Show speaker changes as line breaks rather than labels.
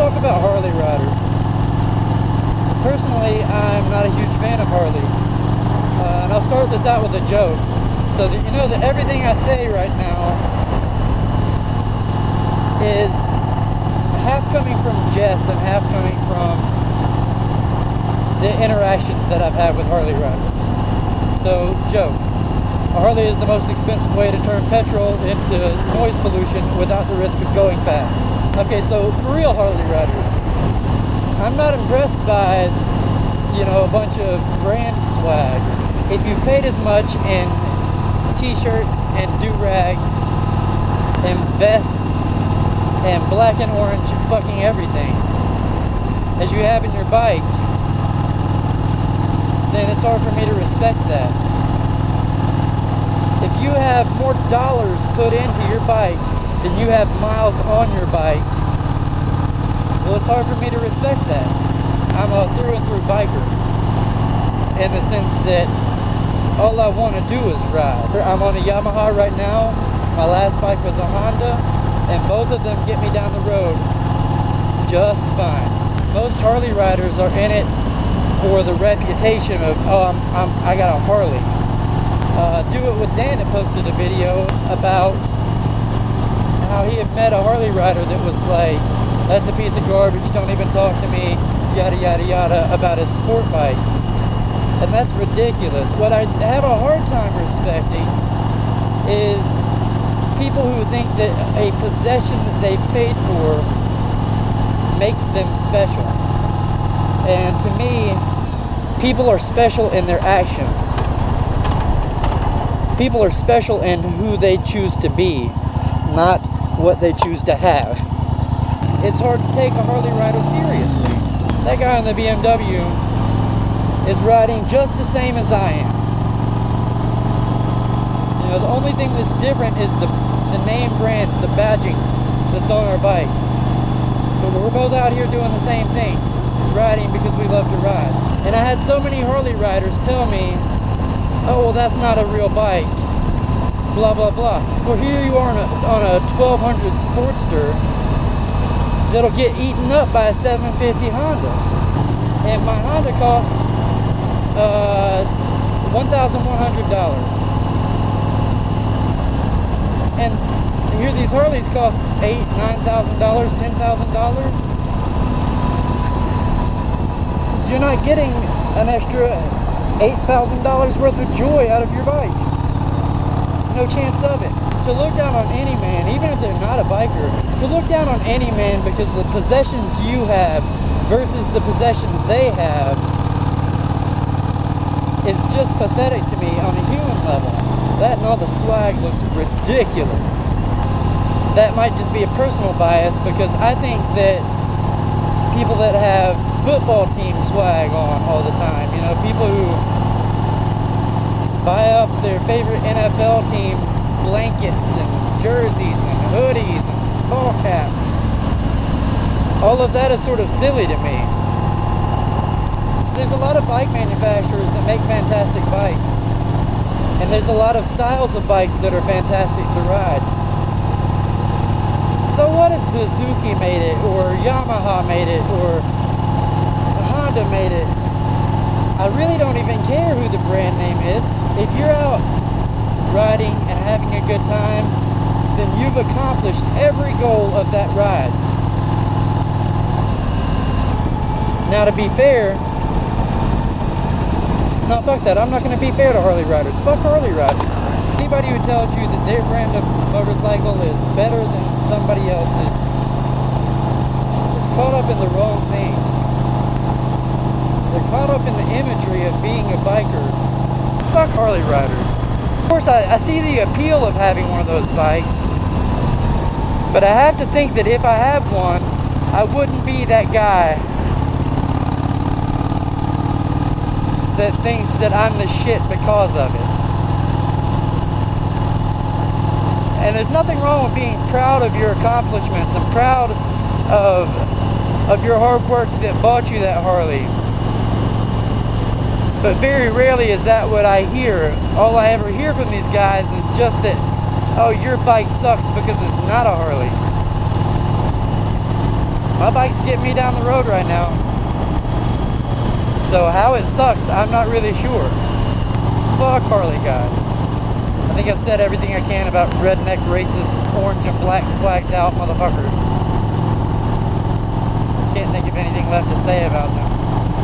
talk about Harley riders. Personally, I'm not a huge fan of Harleys. And I'll start this out with a joke, so that you know that everything I say right now is half coming from jest and half coming from the interactions that I've had with Harley riders. So, joke. A Harley is the most expensive way to turn petrol into noise pollution without the risk of going fast. Okay, so for real Harley riders, I'm not impressed by, you know, a bunch of brand swag. If you paid as much in t-shirts and do-rags and vests and black and orange fucking everything as you have in your bike, then it's hard for me to respect that. If you have more dollars put into your bike than you have miles on your bike, well, it's hard for me to respect that. I'm a through and through biker in the sense that all I want to do is ride. I'm on a Yamaha right now. My last bike was a Honda, and both of them get me down the road just fine. Most Harley riders are in it for the reputation of, oh, I got a Harley. Do It With Dan that posted a video about how he had met a Harley rider that was like, that's a piece of garbage, don't even talk to me, yada yada yada, about his sport bike. And that's ridiculous. What I have a hard time respecting is people who think that a possession that they paid for makes them special. And to me, people are special in their actions. People are special in who they choose to be, not what they choose to have. It's hard to take a Harley rider seriously. That guy on the BMW is riding just the same as I am. You know, the only thing that's different is the name brands, the badging that's on our bikes. But we're both out here doing the same thing, riding because we love to ride. And I had so many Harley riders tell me, oh, well, that's not a real bike, blah, blah, blah. Well, here you are on a 1200 Sportster that'll get eaten up by a 750 Honda. And my Honda cost $1,100. And here these Harleys cost $8,000, $9,000, $10,000. You're not getting an extra $8,000 worth of joy out of your bike. There's no chance of it. To look down on any man, even if they're not a biker, to look down on any man because the possessions you have versus the possessions they have is just pathetic to me on a human level. That and all the swag looks ridiculous. That might just be a personal bias because I think that people that have football team swag on all the time, you know, people who buy up their favorite NFL teams blankets and jerseys and hoodies and ball caps, all of that is sort of silly to me. There's a lot of bike manufacturers that make fantastic bikes, and there's a lot of styles of bikes that are fantastic to ride. So what if Suzuki made it, or Yamaha made it, or Honda made it? I really don't even care who the brand name is. If you're out riding and having a good time, then you've accomplished every goal of that ride. Now, to be fair, no, fuck that. I'm not going to be fair to Harley riders. Fuck Harley riders. Anybody who tells you that their brand of motorcycle is better than somebody else's is caught up in the wrong thing. They're caught up in the imagery of being a biker. Fuck Harley riders. Of course, I see the appeal of having one of those bikes, but I have to think that if I have one, I wouldn't be that guy that thinks that I'm the shit because of it. And there's nothing wrong with being proud of your accomplishments and proud of your hard work that bought you that Harley. But very rarely is that what I hear. All I ever hear from these guys is just that, oh, your bike sucks because it's not a Harley. My bike's getting me down the road right now. So how it sucks, I'm not really sure. Fuck Harley, guys. I think I've said everything I can about redneck, racist, orange and black swagged out motherfuckers. Can't think of anything left to say about them.